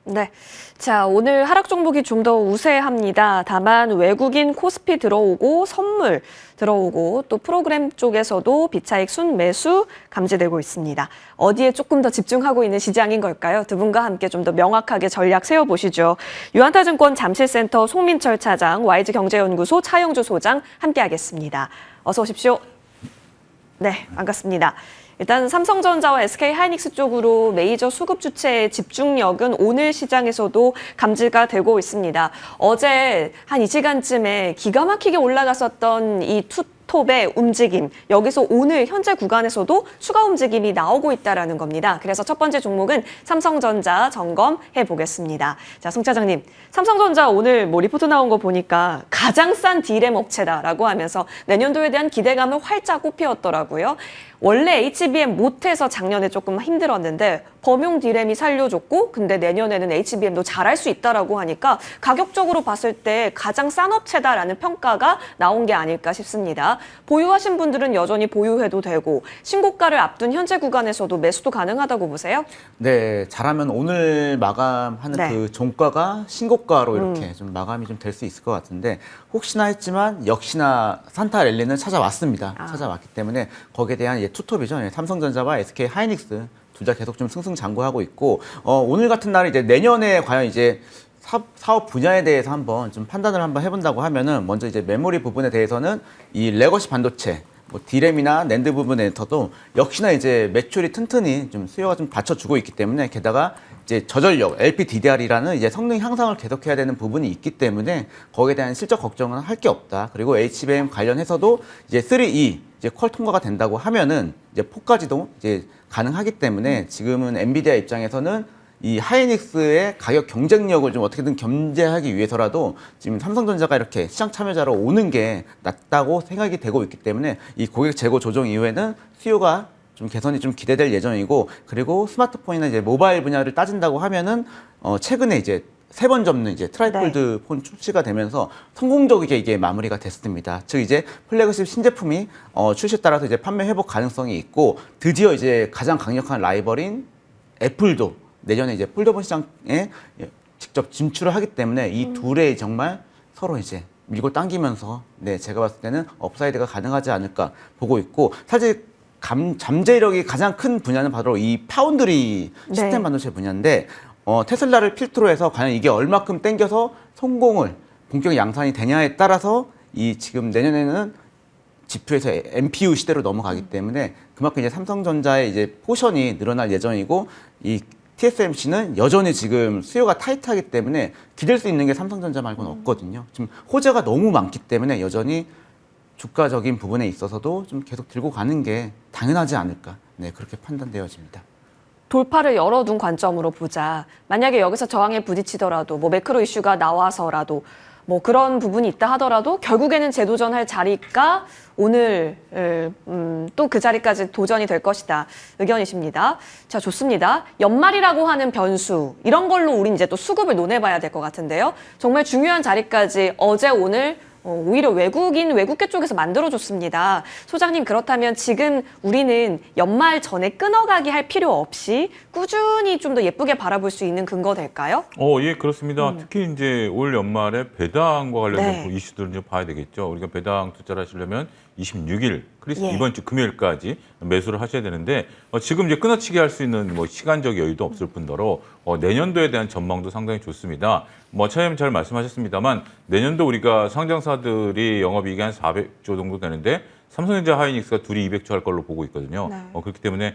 네. 자, 오늘 하락 종목이 좀 더 우세합니다. 다만 외국인 코스피 들어오고 선물 들어오고 또 프로그램 쪽에서도 비차익 순매수 감지되고 있습니다. 어디에 조금 더 집중하고 있는 시장인 걸까요? 두 분과 함께 좀 더 명확하게 전략 세워보시죠. 유한타증권 잠실센터 송민철 차장, YG경제연구소 차영주 소장 함께하겠습니다. 어서 오십시오. 네, 반갑습니다. 일단 삼성전자와 SK하이닉스 쪽으로 메이저 수급 주체의 집중력은 오늘 시장에서도 감지가 되고 있습니다. 어제 한 이 시간쯤에 기가 막히게 올라갔었던 이 투톱의 움직임, 여기서 오늘 현재 구간에서도 추가 움직임이 나오고 있다는 겁니다. 그래서 첫 번째 종목은 삼성전자 점검해 보겠습니다. 자, 송 차장님, 삼성전자 오늘 뭐 리포트 나온 거 보니까 가장 싼 D램 업체다라고 하면서 내년도에 대한 기대감을 활짝 꽃피웠더라고요. 원래 HBM 못해서 작년에 조금 힘들었는데 범용 D램이 살려줬고 근데 내년에는 HBM도 잘할 수 있다라고 하니까 가격적으로 봤을 때 가장 싼 업체다라는 평가가 나온 게 아닐까 싶습니다. 보유하신 분들은 여전히 보유해도 되고 신고가를 앞둔 현재 구간에서도 매수도 가능하다고 보세요? 네, 잘하면 오늘 마감하는 네. 그 종가가 신고가로 이렇게 좀 마감이 좀 될 수 있을 것 같은데 혹시나 했지만 역시나 산타 랠리는 찾아왔습니다. 찾아왔기 때문에 거기에 대한 투톱이죠. 삼성전자와 SK 하이닉스 둘 다 계속 좀 승승장구하고 있고 오늘 같은 날은 이제 내년에 과연 이제 사업 분야에 대해서 한번 좀 판단을 한번 해본다고 하면은 먼저 이제 메모리 부분에 대해서는 이 레거시 반도체 뭐 D램이나 낸드 부분에서도 역시나 이제 매출이 튼튼히 좀 수요가 좀 받쳐주고 있기 때문에 게다가 이제 저전력 LPDDR이라는 이제 성능 향상을 계속해야 되는 부분이 있기 때문에 거기에 대한 실적 걱정은 할 게 없다. 그리고 HBM 관련해서도 이제 3E 이제 퀄 통과가 된다고 하면은 이제 4까지도 이제 가능하기 때문에 지금은 엔비디아 입장에서는 이 하이닉스의 가격 경쟁력을 좀 어떻게든 견제하기 위해서라도 지금 삼성전자가 이렇게 시장 참여자로 오는 게 낫다고 생각이 되고 있기 때문에 이 고객 재고 조정 이후에는 수요가 좀 개선이 좀 기대될 예정이고 그리고 스마트폰이나 이제 모바일 분야를 따진다고 하면은 최근에 이제 3번 접는 이제 트라이폴드 폰 출시가 되면서 성공적이게 이게 마무리가 됐습니다. 즉 이제 플래그십 신제품이 출시에 따라서 이제 판매 회복 가능성이 있고 드디어 이제 가장 강력한 라이벌인 애플도 내년에 이제 폴더폰 시장에 직접 진출을 하기 때문에 이 둘의 정말 서로 이제 밀고 당기면서 네, 제가 봤을 때는 업사이드가 가능하지 않을까 보고 있고 사실 잠재력이 가장 큰 분야는 바로 이 파운드리 시스템 반도체 분야인데 테슬라를 필두로 해서 과연 이게 얼마큼 땡겨서 성공을 본격 양산이 되냐에 따라서 이 지금 내년에는 GPU에서 NPU 시대로 넘어가기 때문에 그만큼 이제 삼성전자의 이제 포션이 늘어날 예정이고 이 TSMC는 여전히 지금 수요가 타이트하기 때문에 기댈 수 있는 게 삼성전자 말고는 없거든요. 지금 호재가 너무 많기 때문에 여전히 주가적인 부분에 있어서도 좀 계속 들고 가는 게 당연하지 않을까. 네, 그렇게 판단되어집니다. 돌파를 열어둔 관점으로 보자. 만약에 여기서 저항에 부딪히더라도 뭐 매크로 이슈가 나와서라도 뭐 그런 부분이 있다 하더라도 결국에는 재도전할 자리가 오늘 또 그 자리까지 도전이 될 것이다. 의견이십니다. 자, 좋습니다. 연말이라고 하는 변수 이런 걸로 우린 이제 또 수급을 논해봐야 될 것 같은데요. 정말 중요한 자리까지 어제 오늘 오히려 외국계 쪽에서 만들어줬습니다. 소장님, 그렇다면 지금 우리는 연말 전에 끊어가기 할 필요 없이 꾸준히 좀 더 예쁘게 바라볼 수 있는 근거 될까요? 예, 그렇습니다. 특히 이제 올 연말에 배당과 관련된 네. 이슈들을 이제 봐야 되겠죠. 우리가 배당 투자를 하시려면 26일 예. 이번 주 금요일까지 매수를 하셔야 되는데 지금 이제 끊어치기 할 수 있는 뭐 시간적 여유도 없을 뿐더러 내년도에 대한 전망도 상당히 좋습니다. 차장님 잘 말씀하셨습니다만 내년도 우리가 상장사들이 영업이익이 한 400조 정도 되는데 삼성전자 하이닉스가 둘이 200조 할 걸로 보고 있거든요. 네. 그렇기 때문에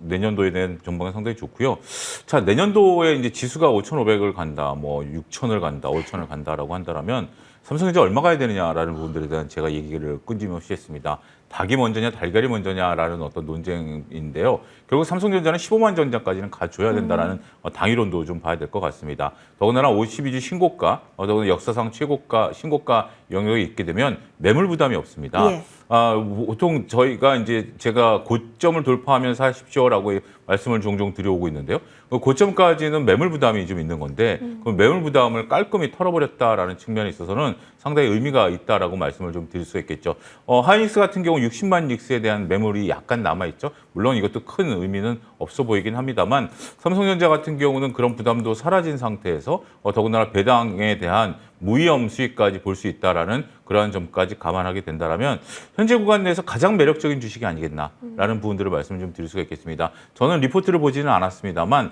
내년도에 대한 전망이 상당히 좋고요. 자, 내년도에 이제 지수가 5,500을 간다, 뭐 6,000을 간다, 5,000을 간다라고 한다면 삼성전자 얼마 가야 되느냐라는 부분들에 대한 제가 얘기를 끊임없이 했습니다. 닭이 먼저냐 달걀이 먼저냐라는 어떤 논쟁인데요. 결국 삼성전자는 15만 전장까지는 가줘야 된다라는 당위론도 좀 봐야 될 것 같습니다. 더군다나 52주 신고가, 더군다나 역사상 최고가, 신고가 영역에 있게 되면 매물 부담이 없습니다. 예. 보통 저희가 이제 제가 고점을 돌파하면 사십시오라고 말씀을 종종 드려오고 있는데요. 고점까지는 매물 부담이 좀 있는 건데 그 매물 부담을 깔끔히 털어버렸다라는 측면에 있어서는 상당히 의미가 있다라고 말씀을 좀 드릴 수 있겠죠. 하이닉스 같은 경우 60만 닉스에 대한 매물이 약간 남아있죠. 물론 이것도 큰 의미는 없어 보이긴 합니다만 삼성전자 같은 경우는 그런 부담도 사라진 상태에서 더군다나 배당에 대한 무위험 수익까지 볼 수 있다라는 그러한 점까지 감안하게 된다라면 현재 구간 내에서 가장 매력적인 주식이 아니겠나라는 부분들을 말씀을 좀 드릴 수가 있겠습니다. 저는 리포트를 보지는 않았습니다만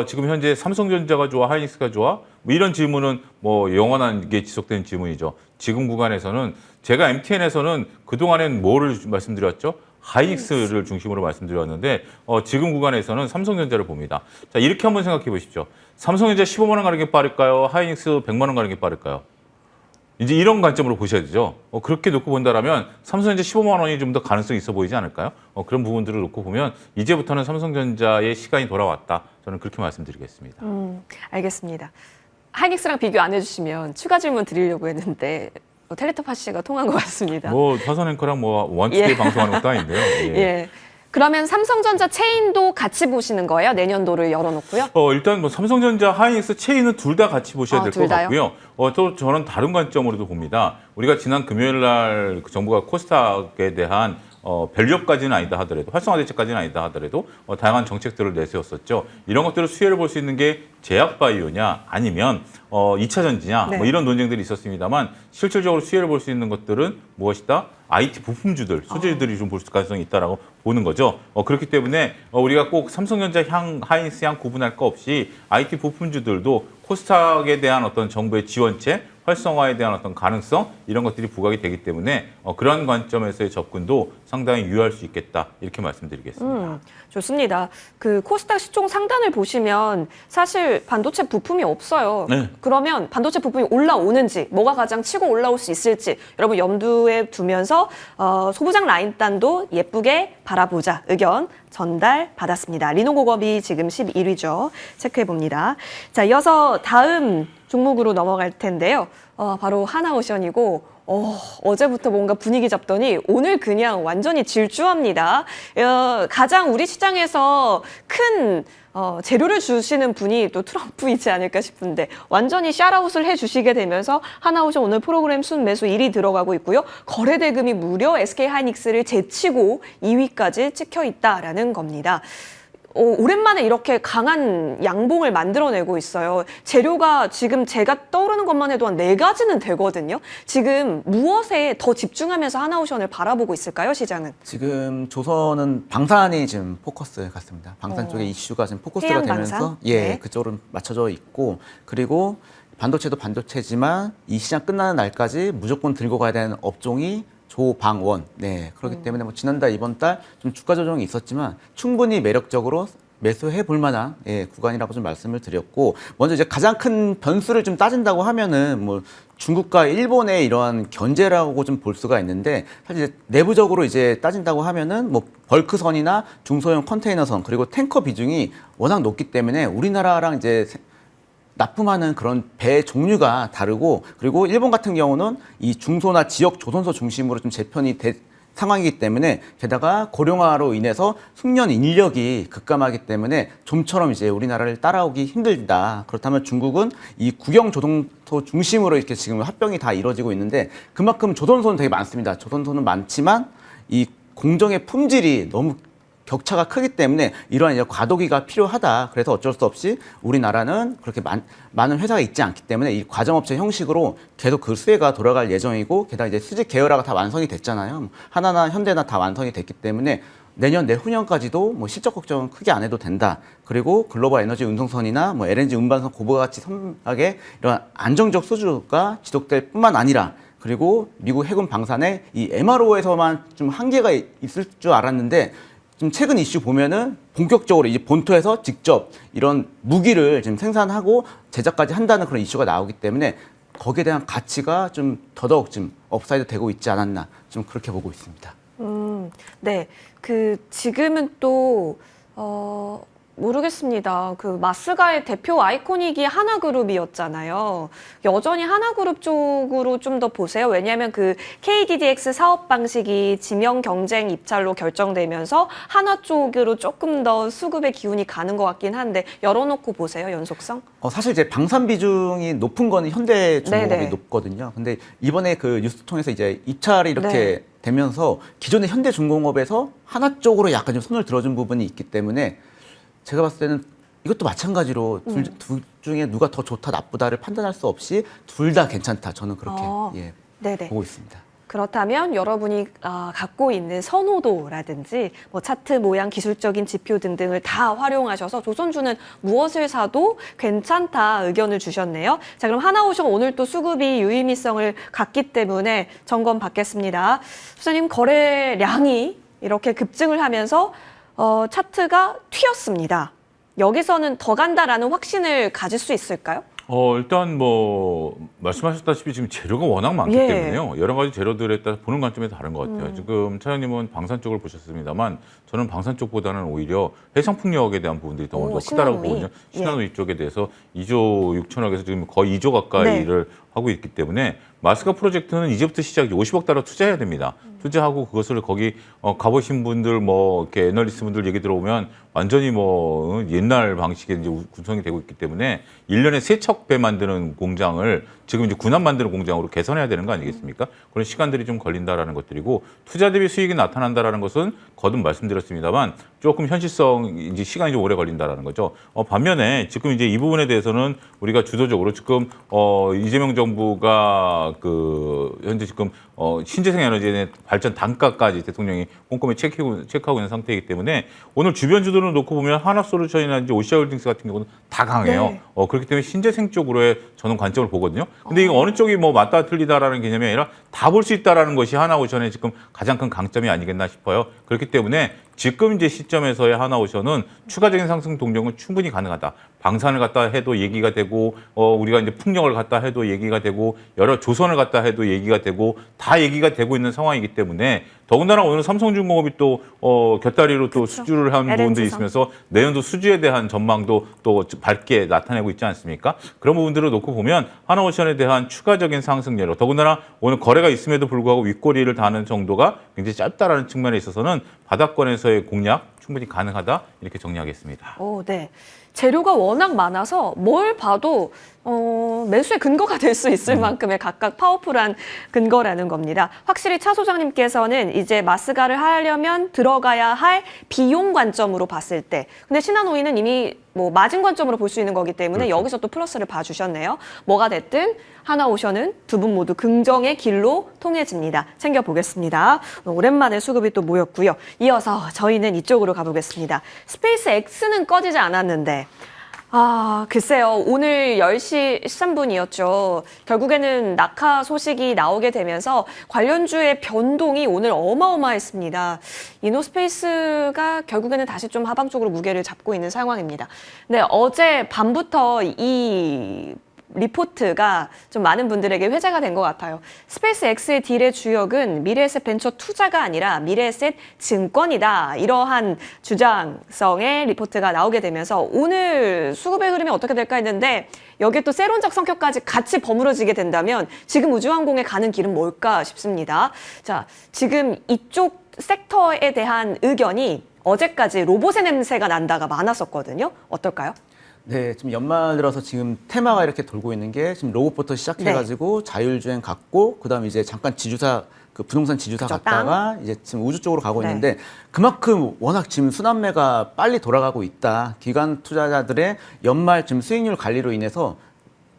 지금 현재 삼성전자가 좋아, 하이닉스가 좋아? 뭐 이런 질문은 뭐 영원한 게 지속되는 질문이죠. 지금 구간에서는 제가 MTN에서는 그동안엔 뭐를 말씀드렸죠? 하이닉스를 중심으로 말씀드렸는데 지금 구간에서는 삼성전자를 봅니다. 자, 이렇게 한번 생각해 보십시오. 삼성전자 15만 원 가는 게 빠를까요? 하이닉스 100만 원 가는 게 빠를까요? 이제 이런 관점으로 보셔야 되죠. 그렇게 놓고 본다라면 삼성전자 15만 원이 좀 더 가능성이 있어 보이지 않을까요? 그런 부분들을 놓고 보면 이제부터는 삼성전자의 시간이 돌아왔다. 저는 그렇게 말씀드리겠습니다. 알겠습니다. 하이닉스랑 비교 안 해주시면 추가 질문 드리려고 했는데 텔레토파시가 통한 것 같습니다. 뭐 화선 앵커랑 뭐 원투데이 방송하는 것도 아닌데요. 예. 예. 그러면 삼성전자 체인도 같이 보시는 거예요? 내년도를 열어놓고요? 일단 뭐 삼성전자, 하이닉스, 체인은 둘 다 같이 보셔야 될 둘 것 다요? 같고요. 또 저는 다른 관점으로도 봅니다. 우리가 지난 금요일 날 정부가 코스닥에 대한 밸류업까지는 아니다 하더라도 활성화 대책까지는 아니다 하더라도 다양한 정책들을 내세웠었죠. 이런 것들을 수혜를 볼 수 있는 게 제약바이오냐 아니면 2차 전지냐 네. 뭐 이런 논쟁들이 있었습니다만 실질적으로 수혜를 볼 수 있는 것들은 무엇이다? IT 부품주들, 소재들이 좀 볼 가능성이 있다라고 보는 거죠. 그렇기 때문에 우리가 꼭 삼성전자 향, 하이닉스 향 구분할 거 없이 IT 부품주들도 코스닥에 대한 어떤 정부의 지원책, 활성화에 대한 어떤 가능성 이런 것들이 부각이 되기 때문에 그런 관점에서의 접근도 상당히 유효할 수 있겠다 이렇게 말씀드리겠습니다. 좋습니다. 그 코스닥 시총 상단을 보시면 사실 반도체 부품이 없어요. 네. 그러면 반도체 부품이 올라오는지 뭐가 가장 치고 올라올 수 있을지 여러분 염두에 두면서 소부장 라인단도 예쁘게 바라보자 의견 전달받았습니다. 리노고업이 지금 11위죠. 체크해봅니다. 자, 이어서 다음 종목으로 넘어갈 텐데요. 바로 하나오션이고 어제부터 뭔가 분위기 잡더니 오늘 그냥 완전히 질주합니다. 가장 우리 시장에서 큰 재료를 주시는 분이 또 트럼프이지 않을까 싶은데 완전히 샷아웃을 해주시게 되면서 하나오션 오늘 프로그램 순매수 1위 들어가고 있고요. 거래 대금이 무려 SK하이닉스를 제치고 2위까지 찍혀 있다라는 겁니다. 오랜만에 이렇게 강한 양봉을 만들어내고 있어요. 재료가 지금 제가 떠오르는 것만 해도 한 4가지는 되거든요. 지금 무엇에 더 집중하면서 하나오션을 바라보고 있을까요, 시장은? 지금 조선은 방산이 지금 포커스 같습니다. 방산 쪽의 이슈가 지금 포커스가 해양 되면서 방산? 예, 네. 그쪽으로 맞춰져 있고 그리고 반도체도 반도체지만 이 시장 끝나는 날까지 무조건 들고 가야 되는 업종이 조방원. 네. 그렇기 때문에 뭐 지난달, 이번 달 좀 주가 조정이 있었지만 충분히 매력적으로 매수해 볼 만한 구간이라고 좀 말씀을 드렸고 먼저 이제 가장 큰 변수를 좀 따진다고 하면은 뭐 중국과 일본의 이러한 견제라고 좀 볼 수가 있는데 사실 이제 내부적으로 이제 따진다고 하면은 뭐 벌크선이나 중소형 컨테이너선 그리고 탱커 비중이 워낙 높기 때문에 우리나라랑 이제 납품하는 그런 배 종류가 다르고 그리고 일본 같은 경우는 이 중소나 지역 조선소 중심으로 좀 재편이 된 상황이기 때문에 게다가 고령화로 인해서 숙련 인력이 급감하기 때문에 좀처럼 이제 우리나라를 따라오기 힘들다. 그렇다면 중국은 이 국영 조선소 중심으로 이렇게 지금 합병이 다 이루어지고 있는데 그만큼 조선소는 되게 많습니다. 조선소는 많지만 이 공정의 품질이 너무 격차가 크기 때문에 이러한 이제 과도기가 필요하다. 그래서 어쩔 수 없이 우리나라는 그렇게 많은 회사가 있지 않기 때문에 이 과정업체 형식으로 계속 그 수혜가 돌아갈 예정이고 게다가 이제 수직 계열화가 다 완성이 됐잖아요. 하나나 현대나 다 완성이 됐기 때문에 내년 내후년까지도 뭐 실적 걱정은 크게 안 해도 된다. 그리고 글로벌 에너지 운송선이나 뭐 LNG 운반선 고부가 같이 선하게 이런 안정적 수주가 지속될 뿐만 아니라 그리고 미국 해군 방산의 이 MRO에서만 좀 한계가 있을 줄 알았는데 좀 최근 이슈 보면은 본격적으로 이제 본토에서 직접 이런 무기를 지금 생산하고 제작까지 한다는 그런 이슈가 나오기 때문에 거기에 대한 가치가 좀 더더욱 좀 업사이드 되고 있지 않았나 좀 그렇게 보고 있습니다. 네. 지금은 또, 모르겠습니다. 마스가의 대표 아이코닉이 하나그룹이었잖아요. 여전히 하나그룹 쪽으로 좀 더 보세요. 왜냐하면 KDDX 사업 방식이 지명 경쟁 입찰로 결정되면서 하나 쪽으로 조금 더 수급의 기운이 가는 것 같긴 한데 열어놓고 보세요. 연속성? 사실 이제 방산 비중이 높은 거는 현대 중공업이 네네. 높거든요. 근데 이번에 그 뉴스 통해서 이제 입찰이 이렇게 네. 되면서 기존의 현대 중공업에서 하나 쪽으로 약간 좀 손을 들어준 부분이 있기 때문에 제가 봤을 때는 이것도 마찬가지로 둘 중에 누가 더 좋다 나쁘다를 판단할 수 없이 둘 다 괜찮다. 저는 그렇게 예, 네네. 보고 있습니다. 그렇다면 여러분이 갖고 있는 선호도라든지 뭐 차트 모양, 기술적인 지표 등등을 다 활용하셔서 조선주는 무엇을 사도 괜찮다 의견을 주셨네요. 자, 그럼 하나오션 오늘 또 수급이 유의미성을 갖기 때문에 점검 받겠습니다. 수사님, 거래량이 이렇게 급증을 하면서 차트가 튀었습니다. 여기서는 더 간다라는 확신을 가질 수 있을까요? 일단 뭐 말씀하셨다시피 지금 재료가 워낙 많기 예. 때문에요. 여러 가지 재료들에 따라 보는 관점이 다른 것 같아요. 지금 차장님은 방산 쪽을 보셨습니다만 저는 방산 쪽보다는 오히려 해상풍력에 대한 부분들이 더 크다라고 신한우이. 보거든요. 예. 신한우이 쪽에 대해서 2조 6천억에서 지금 거의 2조 가까이를 하고 있기 때문에 마스카 프로젝트는 이제부터 시작이 50억 달러 투자해야 됩니다. 투자하고 그것을 거기 가보신 분들 뭐 이렇게 애널리스트 분들 얘기 들어보면 완전히 뭐 옛날 방식의 이제 구성이 되고 있기 때문에 1년에 3척 배 만드는 공장을 지금 이제 군함 만드는 공장으로 개선해야 되는 거 아니겠습니까? 그런 시간들이 좀 걸린다라는 것들이고 투자 대비 수익이 나타난다라는 것은 거듭 말씀드렸습니다만 조금 현실성 이제 시간이 좀 오래 걸린다라는 거죠. 반면에 지금 이제 이 부분에 대해서는 우리가 주도적으로 지금 이재명 정부가 그 현재 지금 신재생 에너지의 발전 단가까지 대통령이 꼼꼼히 체크하고 있는 상태이기 때문에 오늘 주변 주도를 놓고 보면 한화솔루션이나 이제 오시아홀딩스 같은 경우는 다 강해요. 네. 그렇기 때문에 신재생 쪽으로의 저는 관점을 보거든요. 근데 이거 어느 쪽이 뭐 맞다 틀리다라는 개념이 아니라 다 볼 수 있다라는 것이 하나오션의 지금 가장 큰 강점이 아니겠나 싶어요. 그렇기 때문에 지금 이제 시점에서의 하나오션은 추가적인 상승 동력은 충분히 가능하다. 방산을 갖다 해도 얘기가 되고, 우리가 이제 풍력을 갖다 해도 얘기가 되고, 여러 조선을 갖다 해도 얘기가 되고, 다 얘기가 되고 있는 상황이기 때문에 더군다나 오늘 삼성중공업이 또 곁다리로 또 수주를 한 부분들이 있으면서 내년도 수주에 대한 전망도 또 밝게 나타내고 있지 않습니까? 그런 부분들을 놓고 보면 하나오션에 대한 추가적인 상승 여력, 더군다나 오늘 거래가 있음에도 불구하고 윗꼬리를 다는 정도가 굉장히 짧다라는 측면에 있어서는 바닥권에서의 공략 충분히 가능하다 이렇게 정리하겠습니다. 네. 재료가 워낙 많아서 뭘 봐도 매수의 근거가 될 수 있을 만큼의 각각 파워풀한 근거라는 겁니다. 확실히 차 소장님께서는 이제 마스가를 하려면 들어가야 할 비용 관점으로 봤을 때, 근데 신한오이는 이미 뭐 마진 관점으로 볼 수 있는 거기 때문에 그렇죠. 여기서 또 플러스를 봐주셨네요. 뭐가 됐든 하나오션은 두 분 모두 긍정의 길로 통해집니다. 챙겨보겠습니다. 오랜만에 수급이 또 모였고요. 이어서 저희는 이쪽으로 가보겠습니다. 스페이스 X는 꺼지지 않았는데 글쎄요. 오늘 10시 13분이었죠. 결국에는 낙하 소식이 나오게 되면서 관련주의 변동이 오늘 어마어마했습니다. 이노스페이스가 결국에는 다시 좀 하방 쪽으로 무게를 잡고 있는 상황입니다. 근데 어제 밤부터 이 리포트가 좀 많은 분들에게 회자가 된 것 같아요. 스페이스 X의 딜의 주역은 미래에셋 벤처 투자가 아니라 미래에셋 증권이다. 이러한 주장성의 리포트가 나오게 되면서 오늘 수급의 흐름이 어떻게 될까 했는데 여기에 또 세론적 성격까지 같이 버무러지게 된다면 지금 우주항공에 가는 길은 뭘까 싶습니다. 자, 지금 이쪽 섹터에 대한 의견이 어제까지 로봇의 냄새가 난다가 많았었거든요. 어떨까요? 네, 지금 연말 들어서 지금 테마가 이렇게 돌고 있는 게 지금 로봇부터 시작해가지고 자율주행 갔고, 그다음 이제 잠깐 지주사, 그 부동산 지주사 그쵸, 갔다가 이제 지금 우주 쪽으로 가고 있는데 그만큼 워낙 지금 순환매가 빨리 돌아가고 있다. 기관 투자자들의 연말 지금 수익률 관리로 인해서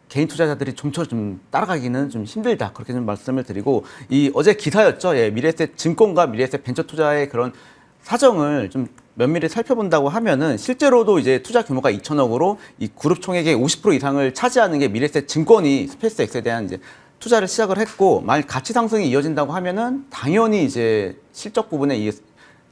개인 투자자들이 좀처럼 좀 따라가기는 좀 힘들다. 그렇게 좀 말씀을 드리고, 이 어제 기사였죠. 예, 미래에셋 증권과 미래에셋 벤처 투자의 그런 사정을 좀 면밀히 살펴본다고 하면은 실제로도 이제 투자 규모가 2천억으로 이 그룹 총액의 50% 이상을 차지하는 게 미래에셋 증권이 스페이스 X에 대한 이제 투자를 시작을 했고, 만약 가치 상승이 이어진다고 하면은 당연히 이제 실적 부분에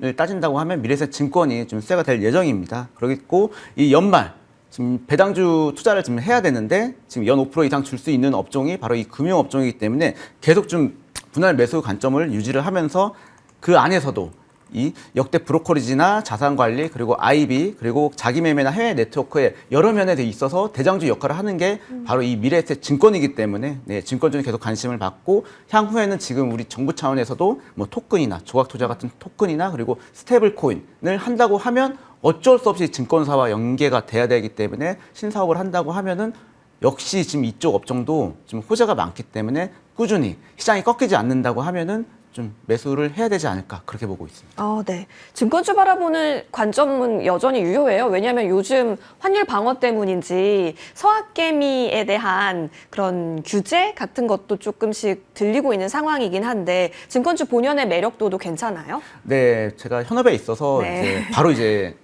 을 따진다고 하면 미래에셋 증권이 좀 수혜가 될 예정입니다. 그리고 이 연말 지금 배당주 투자를 지금 해야 되는데 지금 연 5% 이상 줄 수 있는 업종이 바로 이 금융 업종이기 때문에 계속 좀 분할 매수 관점을 유지를 하면서 그 안에서도 이 역대 브로커리지나 자산관리 그리고 IB 그리고 자기매매나 해외 네트워크의 여러 면에 있어서 대장주 역할을 하는 게 바로 이 미래에셋 증권이기 때문에 증권주는 계속 관심을 받고, 향후에는 지금 우리 정부 차원에서도 뭐 토큰이나 조각투자 같은 토큰이나 그리고 스테이블 코인을 한다고 하면 어쩔 수 없이 증권사와 연계가 돼야 되기 때문에 신사업을 한다고 하면은 역시 지금 이쪽 업종도 지금 호재가 많기 때문에 꾸준히 시장이 꺾이지 않는다고 하면은 좀 매수를 해야 되지 않을까 그렇게 보고 있습니다. 네. 증권주 바라보는 관점은 여전히 유효해요. 왜냐하면 요즘 환율 방어 때문인지 서학개미에 대한 그런 규제 같은 것도 조금씩 들리고 있는 상황이긴 한데 증권주 본연의 매력도도 괜찮아요? 네, 제가 현업에 있어서 네. 이제 바로 이제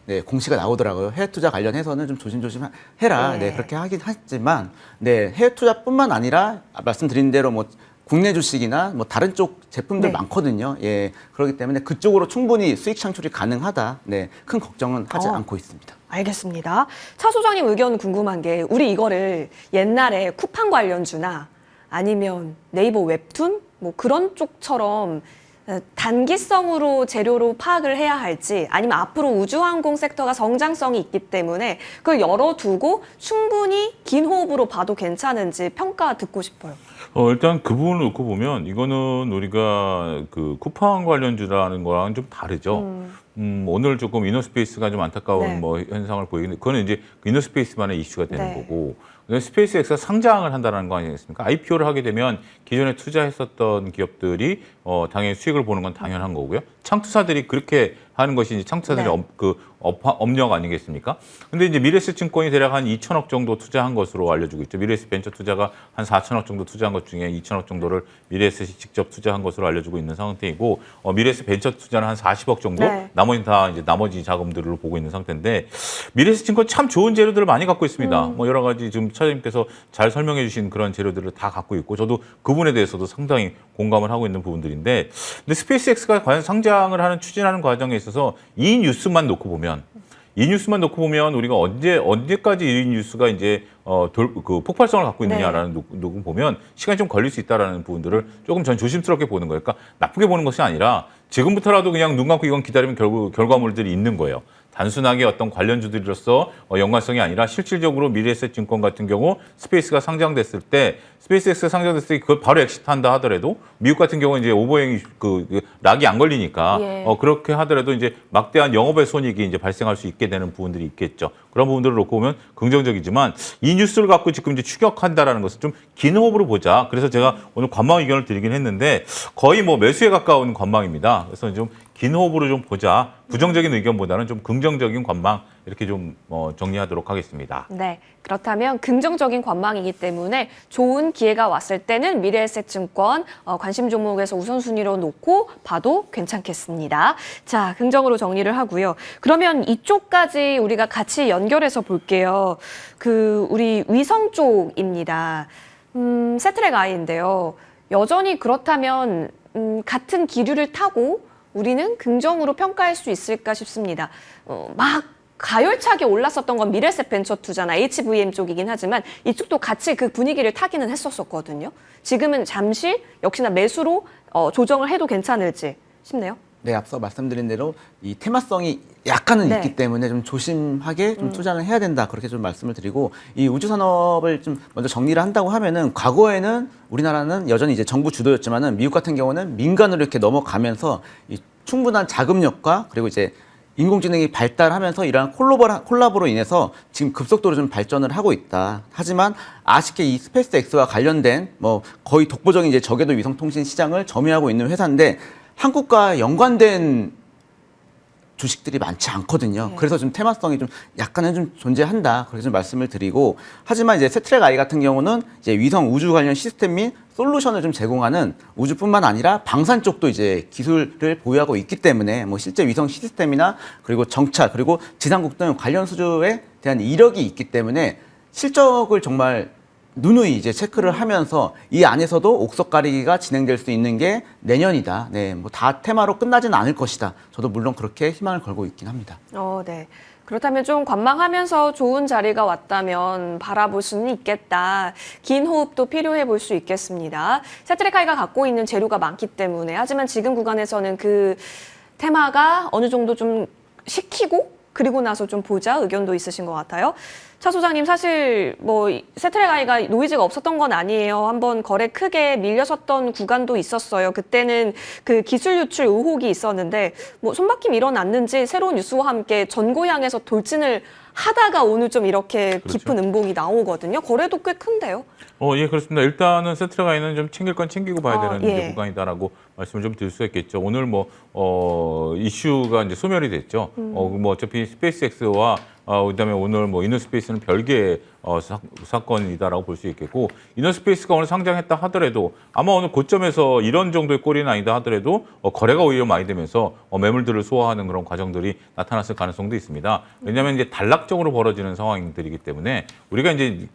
네, 공시가 나오더라고요. 해외 투자 관련해서는 좀 조심조심 해라. 네. 네, 그렇게 하긴 했지만, 네, 해외 투자뿐만 아니라 말씀드린 대로 뭐 국내 주식이나 뭐 다른 쪽 제품들 네. 많거든요. 예, 그렇기 때문에 그쪽으로 충분히 수익 창출이 가능하다. 네, 큰 걱정은 하지 않고 있습니다. 알겠습니다. 차 소장님 의견 궁금한 게 우리 이거를 옛날에 쿠팡 관련주나 아니면 네이버 웹툰 뭐 그런 쪽처럼 단기성으로 재료로 파악을 해야 할지 아니면 앞으로 우주항공 섹터가 성장성이 있기 때문에 그걸 열어두고 충분히 긴 호흡으로 봐도 괜찮은지 평가 듣고 싶어요. 일단 그 부분을 놓고 보면 이거는 우리가 그 쿠팡 관련주라는 거랑 좀 다르죠. 오늘 조금 이너스페이스가 좀 안타까운 네. 뭐 현상을 보이는데 그거는 이제 이너스페이스만의 이슈가 되는 네. 거고 스페이스X가 상장을 한다는 거 아니겠습니까? IPO를 하게 되면 기존에 투자했었던 기업들이 당연히 수익을 보는 건 당연한 거고요. 창투사들이 그렇게 하는 것이 이제 창투사들의 네. 업력 아니겠습니까? 근데 이제 미래에셋증권이 대략 한 2천억 정도 투자한 것으로 알려지고 있죠. 미래에셋 벤처 투자가 한 4천억 정도 투자한 것 중에 2천억 정도를 미래에셋이 직접 투자한 것으로 알려지고 있는 상태이고 미래에셋 벤처 투자는 한 40억 정도, 네. 나머지는 다 이제 나머지 자금들을 보고 있는 상태인데 미래에셋증권 참 좋은 재료들을 많이 갖고 있습니다. 뭐 여러 가지 지금 차장님께서 잘 설명해 주신 그런 재료들을 다 갖고 있고 저도 그 부분에 대해서도 상당히 공감을 하고 있는 부분들인데 근데 스페이스X가 과연 상장을 하는 추진하는 과정에 있어서 이 뉴스만 놓고 보면 우리가 언제까지 이 뉴스가 이제 그 폭발성을 갖고 있느냐라는 놓고 보면 시간이 좀 걸릴 수 있다라는 부분들을 조금 전 조심스럽게 보는 거예요. 그러니까 나쁘게 보는 것이 아니라 지금부터라도 그냥 눈 감고 이건 기다리면 결국 결과물들이 있는 거예요. 단순하게 어떤 관련주들로서 연관성이 아니라 실질적으로 미래에셋증권 같은 경우 스페이스X가 상장됐을 때 그걸 바로 엑시트한다 하더라도 미국 같은 경우는 이제 오버행이 락이 안 걸리니까 예. 그렇게 하더라도 이제 막대한 영업의 손익이 이제 발생할 수 있게 되는 부분들이 있겠죠. 그런 부분들을 놓고 보면 긍정적이지만 이 뉴스를 갖고 지금 이제 추격한다라는 것은 좀 긴 호흡으로 보자. 그래서 제가 오늘 관망 의견을 드리긴 했는데 거의 뭐 매수에 가까운 관망입니다. 그래서 좀 긴 호흡으로 좀 보자. 부정적인 의견보다는 좀 긍정적인 관망 이렇게 좀 정리하도록 하겠습니다. 네, 그렇다면 긍정적인 관망이기 때문에 좋은 기회가 왔을 때는 미래에셋증권 관심 종목에서 우선순위로 놓고 봐도 괜찮겠습니다. 자, 긍정으로 정리를 하고요. 그러면 이쪽까지 우리가 같이 연결해서 볼게요. 우리 위성 쪽입니다. 세트랙 I인데요. 여전히 그렇다면 같은 기류를 타고 우리는 긍정으로 평가할 수 있을까 싶습니다. 막 가열차게 올랐었던 건 미래에셋 벤처 투자나 HVM 쪽이긴 하지만 이쪽도 같이 그 분위기를 타기는 했었거든요. 지금은 잠시 역시나 매수로 조정을 해도 괜찮을지 싶네요. 네, 앞서 말씀드린 대로 이 테마성이 약간은 네. 있기 때문에 좀 조심하게 좀 투자를 해야 된다. 그렇게 좀 말씀을 드리고 이 우주 산업을 좀 먼저 정리를 한다고 하면은 과거에는 우리나라는 여전히 이제 정부 주도였지만은 미국 같은 경우는 민간으로 이렇게 넘어가면서 이 충분한 자금력과 그리고 이제 인공지능이 발달하면서 이러한 콜라보로 인해서 지금 급속도로 좀 발전을 하고 있다. 하지만 아쉽게 이 스페이스X와 관련된 뭐 거의 독보적인 이제 저궤도 위성통신 시장을 점유하고 있는 회사인데 한국과 연관된 주식들이 많지 않거든요. 네. 그래서 좀 테마성이 좀 약간은 좀 존재한다. 그렇게 좀 말씀을 드리고 하지만 이제 세트랙 I 같은 경우는 이제 위성 우주 관련 시스템 및 솔루션을 좀 제공하는 우주뿐만 아니라 방산 쪽도 이제 기술을 보유하고 있기 때문에 뭐 실제 위성 시스템이나 그리고 정찰 그리고 지상국 등 관련 수주에 대한 이력이 있기 때문에 실적을 정말 누누이 이제 체크를 하면서 이 안에서도 옥석 가리기가 진행될 수 있는 게 내년이다. 네, 뭐 다 테마로 끝나지는 않을 것이다. 저도 물론 그렇게 희망을 걸고 있긴 합니다. 네. 그렇다면 좀 관망하면서 좋은 자리가 왔다면 바라볼 수는 있겠다. 긴 호흡도 필요해 볼 수 있겠습니다. 세트랙 I가 갖고 있는 재료가 많기 때문에 하지만 지금 구간에서는 그 테마가 어느 정도 좀 식히고 그리고 나서 좀 보자 의견도 있으신 것 같아요. 차 소장님 사실 뭐 세트랙 I가 노이즈가 없었던 건 아니에요. 한번 거래 크게 밀려섰던 구간도 있었어요. 그때는 그 기술 유출 의혹이 있었는데 뭐 손바뀜 일어났는지 새로운 뉴스와 함께 전고향에서 돌진을 하다가 오늘 좀 이렇게 그렇죠. 깊은 음봉이 나오거든요. 거래도 꽤 큰데요. 예, 그렇습니다. 일단은 세트라가이는 좀 챙길 건 챙기고 봐야 되는 예. 이제 구간이다라고 말씀을 좀 드릴 수가 있겠죠. 오늘 이슈가 이제 소멸이 됐죠. 어차피 스페이스X와 그다음에 오늘 이너스페이스는 별개의 사건이다라고 볼 수 있겠고, 이너스페이스가 오늘 상장했다 하더라도 아마 오늘 고점에서 이런 정도의 꼴이 아니다 하더라도 거래가 오히려 많이 되면서 매물들을 소화하는 그런 과정들이 나타났을 가능성도 있습니다. 왜냐하면 이제 단락적으로 벌어지는 상황들이기 때문에 우리가 이제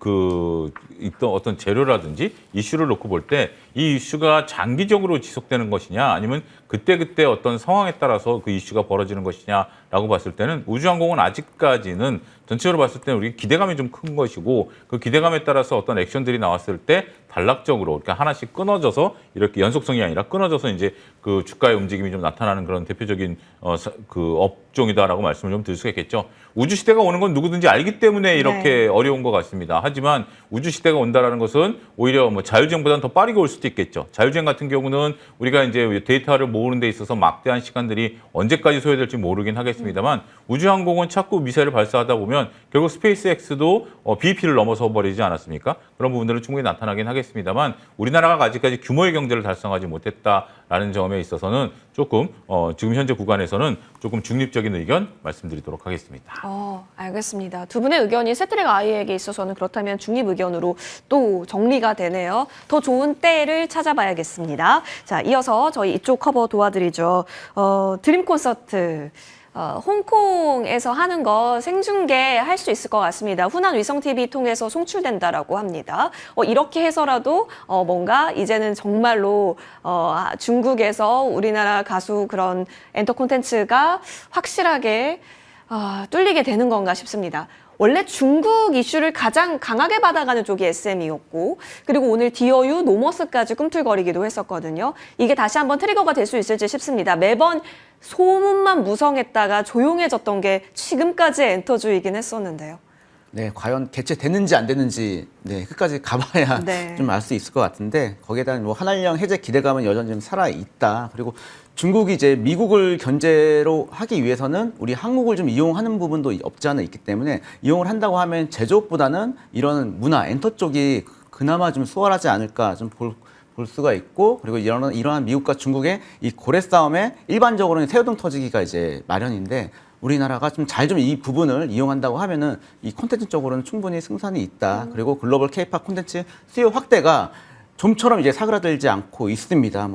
있던 어떤 재료라든지 이슈를 놓고 볼 때 이 이슈가 장기적으로 지속되는 것이냐 아니면 그때그때 어떤 상황에 따라서 그 이슈가 벌어지는 것이냐라고 봤을 때는 우주항공은 아직까지는 전체적으로 봤을 때는 우리 기대감이 좀 큰 것이고, 그 기대감에 따라서 어떤 액션들이 나왔을 때 단락적으로 이렇게 하나씩 끊어져서 이렇게 연속성이 아니라 끊어져서 이제 그 주가의 움직임이 좀 나타나는 그런 대표적인 그 업종이다라고 말씀을 좀 드릴 수가 있겠죠. 우주 시대가 오는 건 누구든지 알기 때문에 이렇게 어려운 것 같습니다. 하지만 우주 시대가 온다라는 것은 오히려 자율주행보다는 더 빠르게 올 수도 있겠죠. 자율주행 같은 경우는 우리가 이제 데이터를 모으는 데 있어서 막대한 시간들이 언제까지 소요될지 모르긴 하겠습니다만, 우주항공은 자꾸 미사일을 발사하다 보면 결국 스페이스X도 BEP를 넘어서 버리지 않았습니까? 그런 부분들은 충분히 나타나긴 하겠습니다만, 우리나라가 아직까지 규모의 경제를 달성하지 못했다라는 점에 있어서는 조금 지금 현재 구간에서는 조금 중립적인 의견 말씀드리도록 하겠습니다. 알겠습니다. 두 분의 의견이 세트랙 아이에게 있어서는 그렇다면 중립 의견으로 또 정리가 되네요. 더 좋은 때를 찾아봐야겠습니다. 자, 이어서 저희 이쪽 커버 도와드리죠. 드림 콘서트. 홍콩에서 하는 거 생중계할 수 있을 것 같습니다. 후난 위성-TV 통해서 송출된다라고 합니다. 이렇게 해서라도 뭔가 이제는 정말로 중국에서 우리나라 가수 그런 엔터 콘텐츠가 확실하게 뚫리게 되는 건가 싶습니다. 원래 중국 이슈를 가장 강하게 받아가는 쪽이 SM이었고, 그리고 오늘 디어유, 노머스까지 꿈틀거리기도 했었거든요. 이게 다시 한번 트리거가 될 수 있을지 싶습니다. 매번 소문만 무성했다가 조용해졌던 게 지금까지의 엔터주의긴 했었는데요. 네, 과연 개최됐는지 안 됐는지 끝까지 가봐야 좀 알 수 있을 것 같은데, 거기에다 한한령 해제 기대감은 여전히 좀 살아 있다. 그리고 중국이 이제 미국을 견제로 하기 위해서는 우리 한국을 좀 이용하는 부분도 없지 않아 있기 때문에, 이용을 한다고 하면 제조업보다는 이런 문화, 엔터 쪽이 그나마 좀 수월하지 않을까 좀 볼 수가 있고, 그리고 이러한 미국과 중국의 이 고래 싸움에 일반적으로는 새우등 터지기가 이제 마련인데, 우리나라가 좀 이 부분을 이용한다고 하면은 이 콘텐츠 쪽으로는 충분히 승산이 있다. 그리고 글로벌 K-팝 콘텐츠 수요 확대가 좀처럼 이제 사그라들지 않고 있습니다.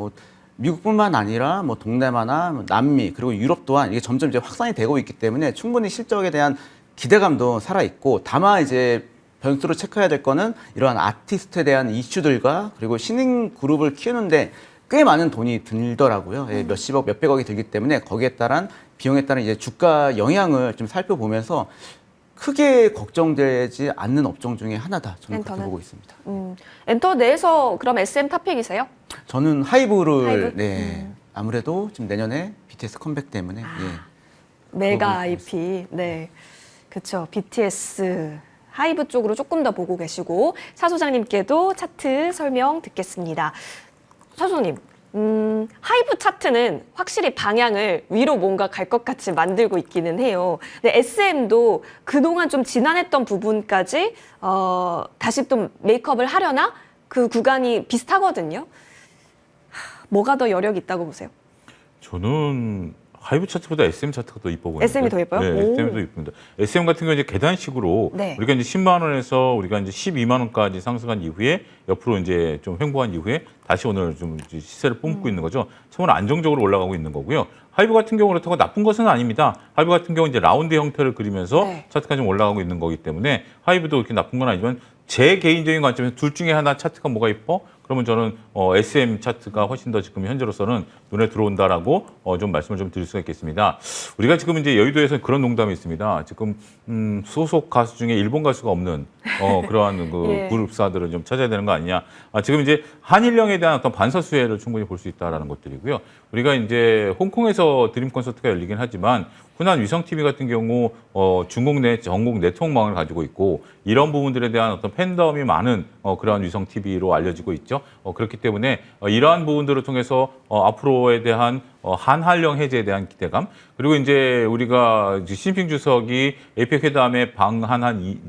미국뿐만 아니라 동남아나 남미 그리고 유럽 또한 이게 점점 이제 확산이 되고 있기 때문에 충분히 실적에 대한 기대감도 살아 있고, 다만 이제 변수로 체크해야 될 거는 이러한 아티스트에 대한 이슈들과 그리고 신인 그룹을 키우는데 꽤 많은 돈이 들더라고요. 몇십억, 몇백억이 들기 때문에 거기에 따른 비용에 따른 이제 주가 영향을 좀 살펴보면서 크게 걱정되지 않는 업종 중에 하나다. 저는 그렇게 보고 있습니다. 엔터 내에서 그럼 SM 탑픽이세요? 저는 하이브를 하이브? 아무래도 지금 내년에 BTS 컴백 때문에 메가 IP. 네. 그렇죠. BTS 하이브 쪽으로 조금 더 보고 계시고, 사 소장님께도 차트 설명 듣겠습니다. 사 소장님, 하이브 차트는 확실히 방향을 위로 뭔가 갈 것 같이 만들고 있기는 해요. 근데 SM도 그동안 좀 지난했던 부분까지 다시 좀 메이크업을 하려나? 그 구간이 비슷하거든요. 뭐가 더 여력이 있다고 보세요? 저는 하이브 차트보다 SM 차트가 더 이뻐 보여요. SM이 더 예뻐요? 네, SM이 더 이쁩니다. SM 같은 경우는 이제 계단식으로 우리가 이제 10만 원에서 우리가 이제 12만 원까지 상승한 이후에 옆으로 이제 좀 횡보한 이후에 다시 오늘 좀 시세를 뿜고 있는 거죠. 처음으로 안정적으로 올라가고 있는 거고요. 하이브 같은 경우는 그렇다고 나쁜 것은 아닙니다. 하이브 같은 경우는 이제 라운드 형태를 그리면서 차트가 좀 올라가고 있는 거기 때문에 하이브도 그렇게 나쁜 건 아니지만, 제 개인적인 관점에서 둘 중에 하나 차트가 뭐가 이뻐? 그러면 저는 SM 차트가 훨씬 더 지금 현재로서는 눈에 들어온다라고 좀 말씀을 좀 드릴 수가 있겠습니다. 우리가 지금 이제 여의도에서 그런 농담이 있습니다. 지금 소속 가수 중에 일본 가수가 없는 그러한 그룹사들을 좀 찾아야 되는 거 아니냐. 지금 이제 한일령에 대한 어떤 반사 수혜를 충분히 볼 수 있다라는 것들이고요. 우리가 이제 홍콩에서 드림 콘서트가 열리긴 하지만 후난 위성-TV 같은 경우 중국 내 전국 네트워크망을 가지고 있고, 이런 부분들에 대한 어떤 팬덤이 많은 그러한 위성-TV로 알려지고 있죠. 거죠. 그렇기 때문에 이러한 부분들을 통해서 앞으로에 대한 한한령 해제에 대한 기대감, 그리고 이제 우리가 시진핑 주석이 에이펙 회담에 방한한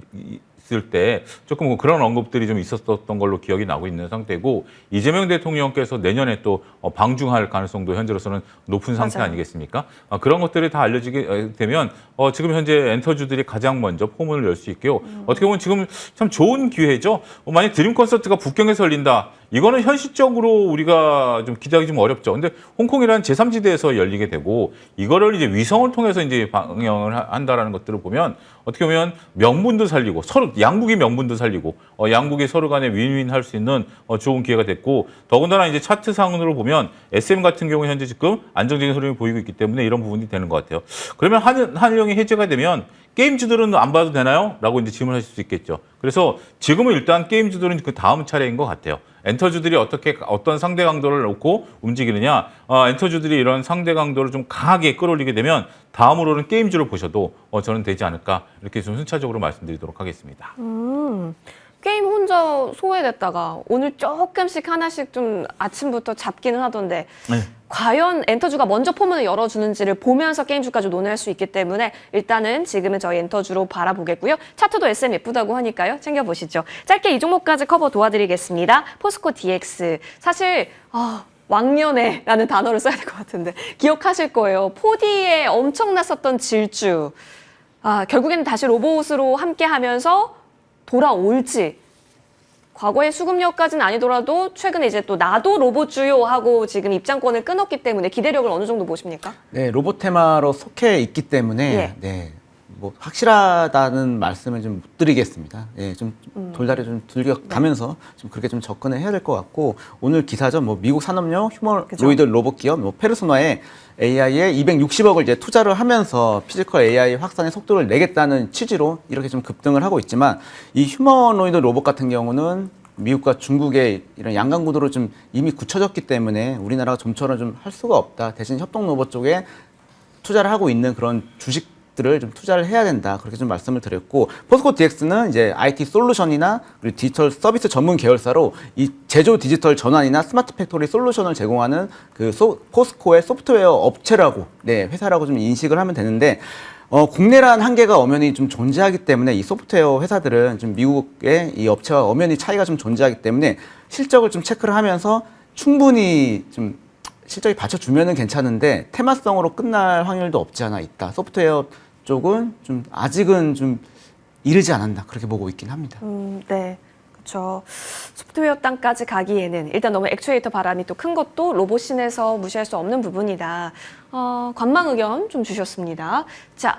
있을 때 조금 그런 언급들이 좀 있었던 걸로 기억이 나고 있는 상태고, 이재명 대통령께서 내년에 또 방중할 가능성도 현재로서는 높은 상태 맞아요. 아니겠습니까? 그런 것들이 다 알려지게 되면 지금 현재 엔터주들이 가장 먼저 포문을 열 수 있고요. 어떻게 보면 지금 참 좋은 기회죠. 만약 드림 콘서트가 북경에서 열린다, 이거는 현실적으로 우리가 좀 기대하기 좀 어렵죠. 근데 홍콩이라는 제3지대에서 열리게 되고, 이거를 이제 위성을 통해서 이제 방영을 한다라는 것들을 보면 어떻게 보면 명분도 살리고, 서로 양국의 명분도 살리고, 양국이 서로 간에 윈윈 할 수 있는 좋은 기회가 됐고, 더군다나 이제 차트상으로 보면 SM 같은 경우 현재 지금 안정적인 흐름이 보이고 있기 때문에 이런 부분이 되는 것 같아요. 그러면 한일령이 해제가 되면 게임주들은 안 봐도 되나요? 라고 이제 질문하실 수 있겠죠. 그래서 지금은 일단 게임주들은 그 다음 차례인 것 같아요. 엔터주들이 어떤 상대 강도를 놓고 움직이느냐, 엔터주들이 이런 상대 강도를 좀 강하게 끌어올리게 되면 다음으로는 게임주를 보셔도 저는 되지 않을까, 이렇게 좀 순차적으로 말씀드리도록 하겠습니다. 게임 혼자 소외됐다가 오늘 조금씩 하나씩 좀 아침부터 잡기는 하던데 네. 과연 엔터주가 먼저 포문을 열어주는지를 보면서 게임주까지 논의할 수 있기 때문에 일단은 지금은 저희 엔터주로 바라보겠고요. 차트도 SM 예쁘다고 하니까요. 챙겨보시죠. 짧게 이 종목까지 커버 도와드리겠습니다. 포스코 DX. 사실 왕년에라는 단어를 써야 될 것 같은데 기억하실 거예요. 4D에 엄청났었던 질주. 결국에는 다시 로봇으로 함께하면서 돌아올지, 과거의 수급력까지는 아니더라도 최근에 이제 또 나도 로봇주요 하고 지금 입장권을 끊었기 때문에 기대력을 어느 정도 보십니까? 네, 로봇 테마로 속해 있기 때문에 예. 네, 뭐 확실하다는 말씀을 좀 못 드리겠습니다. 예, 좀 돌다리 좀 들려가면서 좀 그렇게 좀 접근을 해야 될 것 같고, 오늘 기사죠. 뭐 미국 산업용 휴머노이드 로봇 기업 뭐 페르소나에 AI에 260억을 이제 투자를 하면서 피지컬 AI 확산의 속도를 내겠다는 취지로 이렇게 좀 급등을 하고 있지만, 이 휴머노이드 로봇 같은 경우는 미국과 중국의 이런 양강 구도로 좀 이미 굳혀졌기 때문에 우리나라가 좀처럼 좀 할 수가 없다. 대신 협동 로봇 쪽에 투자를 하고 있는 그런 주식들을 좀 투자를 해야 된다. 그렇게 좀 말씀을 드렸고, 포스코 DX는 이제 IT 솔루션이나 그리고 디지털 서비스 전문 계열사로 이 제조 디지털 전환이나 스마트 팩토리 솔루션을 제공하는 그 포스코의 소프트웨어 업체라고, 네, 회사라고 좀 인식을 하면 되는데, 국내란 한계가 엄연히 좀 존재하기 때문에 이 소프트웨어 회사들은 좀 미국의 이 업체와 엄연히 차이가 좀 존재하기 때문에 실적을 좀 체크를 하면서 충분히 좀 실적이 받쳐주면은 괜찮은데 테마성으로 끝날 확률도 없지 않아 있다. 소프트웨어 쪽은 좀 아직은 좀 이르지 않았나, 그렇게 보고 있긴 합니다. 네. 그렇죠. 소프트웨어 땅까지 가기에는 일단 너무 액추에이터 바람이 또 큰 것도 로봇신에서 무시할 수 없는 부분이다. 관망 의견 좀 주셨습니다. 자,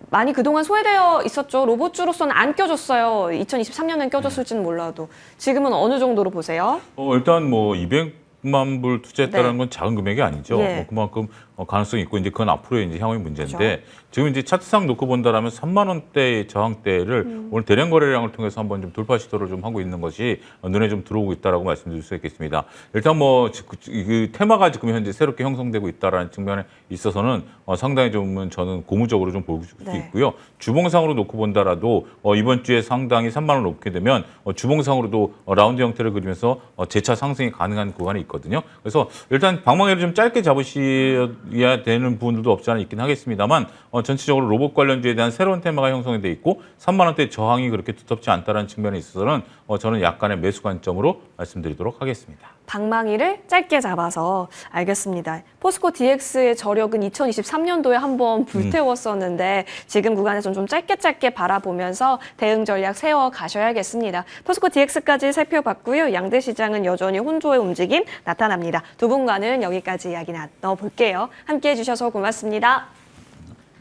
많이 그동안 소외되어 있었죠. 로봇주로서는 안 껴줬어요. 2023년엔 껴줬을지는 몰라도. 지금은 어느 정도로 보세요? 일단 뭐 200만 불 투자했다는 네. 건 작은 금액이 아니죠. 예. 그만큼 가능성이 있고, 이제 그건 앞으로의 이제 향후의 문제인데, 그렇죠. 지금 이제 차트상 놓고 본다라면 3만 원대의 저항대를 오늘 대량 거래량을 통해서 한번 좀 돌파 시도를 좀 하고 있는 것이 눈에 좀 들어오고 있다라고 말씀드릴 수 있겠습니다. 일단 뭐 그 테마가 지금 현재 새롭게 형성되고 있다라는 측면에 있어서는 상당히 좀 저는 고무적으로 좀 볼 수 네. 있고요. 주봉상으로 놓고 본다라도 이번 주에 상당히 3만 원을 높게 되면 주봉상으로도 라운드 형태를 그리면서 재차 상승이 가능한 구간이 있거든요. 그래서 일단 방망이를 좀 짧게 잡으셔야 되는 부분들도 없지 않아 있긴 하겠습니다만, 전체적으로 로봇 관련주에 대한 새로운 테마가 형성이 돼 있고 3만 원대 저항이 그렇게 두텁지 않다는 측면에 있어서는 저는 약간의 매수 관점으로 말씀드리도록 하겠습니다. 방망이를 짧게 잡아서 알겠습니다. 포스코 DX의 저력은 2023년도에 한번 불태웠었는데 지금 구간에서 좀 짧게 바라보면서 대응 전략 세워 가셔야겠습니다. 포스코 DX까지 살펴봤고요. 양대 시장은 여전히 혼조의 움직임 나타납니다. 두 분과는 여기까지 이야기 나눠볼게요. 함께해 주셔서 고맙습니다.